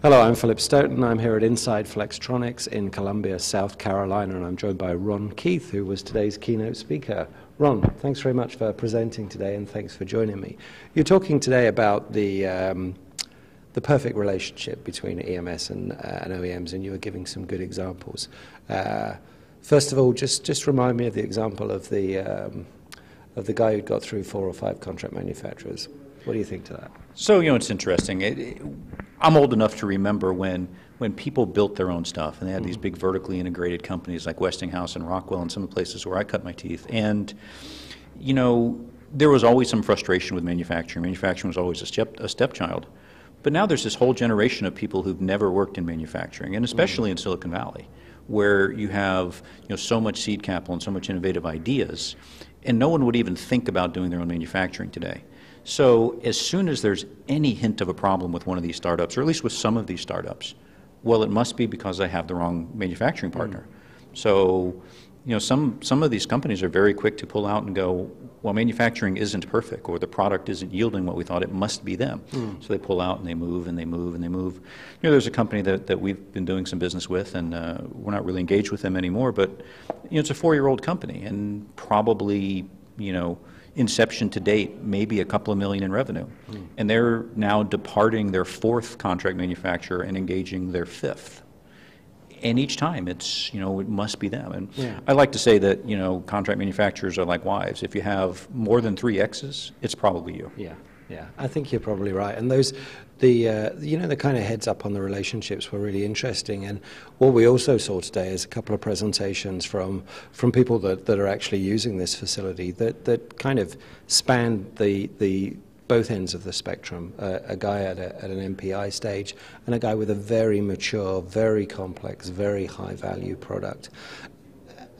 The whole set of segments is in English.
Hello, I'm Philip Stoten. I'm here at Inside Flextronics in Columbia, South Carolina, and I'm joined by Ron Keith, who was today's keynote speaker. Ron, thanks very much for presenting today, and thanks for joining me. You're talking today about the perfect relationship between EMS and OEMs, and you were giving some good examples. First of all, just remind me of the example of the guy who got through 4 or 5 contract manufacturers. What do you think to that? So, it's interesting. I'm old enough to remember when people built their own stuff, and they had these big vertically integrated companies like Westinghouse and Rockwell and some of the places where I cut my teeth. And, there was always some frustration with manufacturing. Manufacturing was always a stepchild. But now there's this whole generation of people who've never worked in manufacturing, and especially in Silicon Valley, where you have so much seed capital and so much innovative ideas, and no one would even think about doing their own manufacturing today. So as soon as there's any hint of a problem with one of these startups, or at least with some of these startups, well, it must be because they have the wrong manufacturing partner. So, some of these companies are very quick to pull out and go, well, manufacturing isn't perfect, or the product isn't yielding what we thought, it must be them. So they pull out and they move and they move and they move. There's a company that we've been doing some business with, and we're not really engaged with them anymore, but it's a 4-year-old company, and probably, inception to date, maybe a couple of million in revenue. And they're now departing their 4th contract manufacturer and engaging their 5th. And each time it's, it must be them. And I like to say that, contract manufacturers are like wives. If you have more than 3 X's, it's probably you. Yeah, I think you're probably right. And the kind of heads up on the relationships were really interesting. And what we also saw today is a couple of presentations from people that are actually using this facility that kind of span the both ends of the spectrum. A guy at an MPI stage and a guy with a very mature, very complex, very high value product.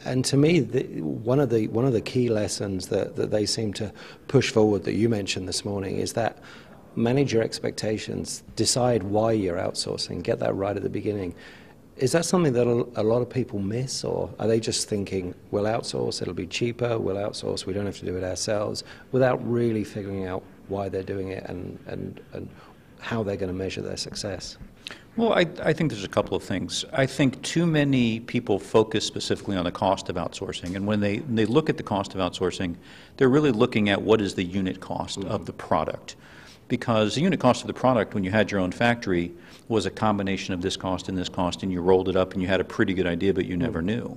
And to me, one of the key lessons that they seem to push forward that you mentioned this morning is that manage your expectations, decide why you're outsourcing, get that right at the beginning. Is that something that a lot of people miss, or are they just thinking, we'll outsource, it'll be cheaper, we'll outsource, we don't have to do it ourselves, without really figuring out why they're doing it and how they're going to measure their success? Well, I think there's a couple of things. I think too many people focus specifically on the cost of outsourcing, and when they look at the cost of outsourcing, they're really looking at what is the unit cost of the product. Because the unit cost of the product when you had your own factory was a combination of this cost, and you rolled it up and you had a pretty good idea, but you never knew.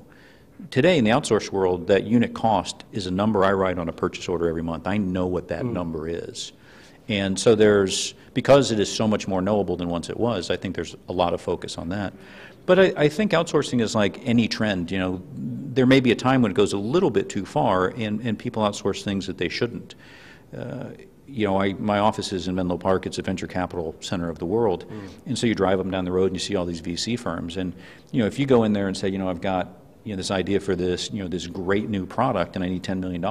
Today in the outsource world, that unit cost is a number I write on a purchase order every month. I know what that number is. And so because it is so much more knowable than once it was, I think there's a lot of focus on that. But I think outsourcing is like any trend. There may be a time when it goes a little bit too far and people outsource things that they shouldn't. My office is in Menlo Park. It's a venture capital center of the world. And so you drive them down the road and you see all these VC firms. And, if you go in there and say, I've got this idea for this, this great new product and I need $10 million,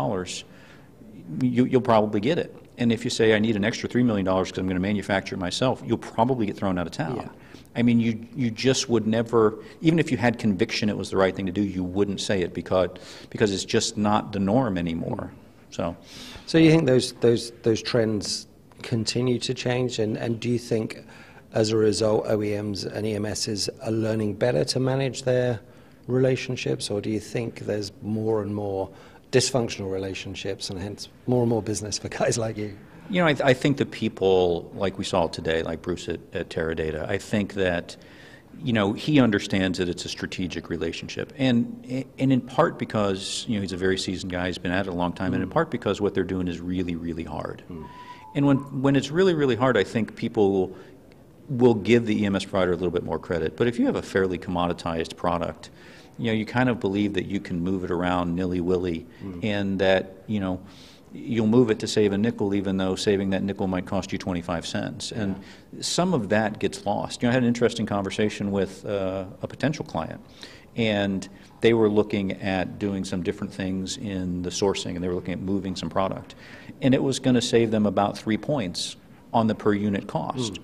you'll probably get it. And if you say, I need an extra $3 million because I'm going to manufacture it myself, you'll probably get thrown out of town. Yeah. I mean, you just would never, even if you had conviction it was the right thing to do, you wouldn't say it because it's just not the norm anymore. So you think those trends continue to change, and do you think as a result OEMs and EMSs are learning better to manage their relationships, or do you think there's more and more dysfunctional relationships and hence more and more business for guys like you? I think the people like we saw today, like Bruce at Teradata, I think that he understands that it's a strategic relationship, and in part because he's a very seasoned guy, he's been at it a long time, and in part because what they're doing is really, really hard. And when it's really, really hard, I think people will give the EMS provider a little bit more credit. But if you have a fairly commoditized product, you kind of believe that you can move it around nilly-willy, and that you'll move it to save a nickel, even though saving that nickel might cost you 25 cents. And some of that gets lost. I had an interesting conversation with a potential client, and they were looking at doing some different things in the sourcing, and they were looking at moving some product. And it was going to save them about 3 points on the per unit cost.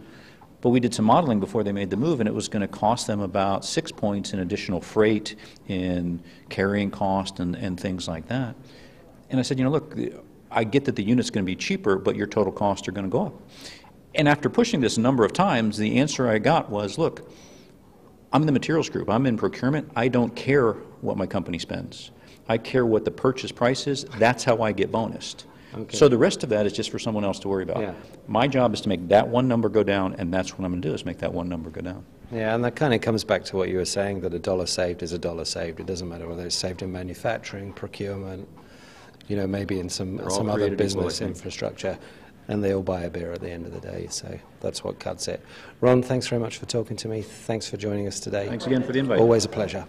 But we did some modeling before they made the move, and it was going to cost them about 6 points in additional freight, in carrying cost, and things like that. And I said, look, I get that the unit's going to be cheaper, but your total costs are going to go up. And after pushing this a number of times, the answer I got was, look, I'm in the materials group. I'm in procurement. I don't care what my company spends. I care what the purchase price is. That's how I get bonused. Okay. So the rest of that is just for someone else to worry about. Yeah. My job is to make that one number go down, and that's what I'm going to do, is make that one number go down. Yeah, and that kind of comes back to what you were saying, that a dollar saved is a dollar saved. It doesn't matter whether it's saved in manufacturing, procurement, maybe in some other business infrastructure. And they all buy a beer at the end of the day, so that's what cuts it. Ron, thanks very much for talking to me. Thanks for joining us today. Thanks again for the invite. Always a pleasure.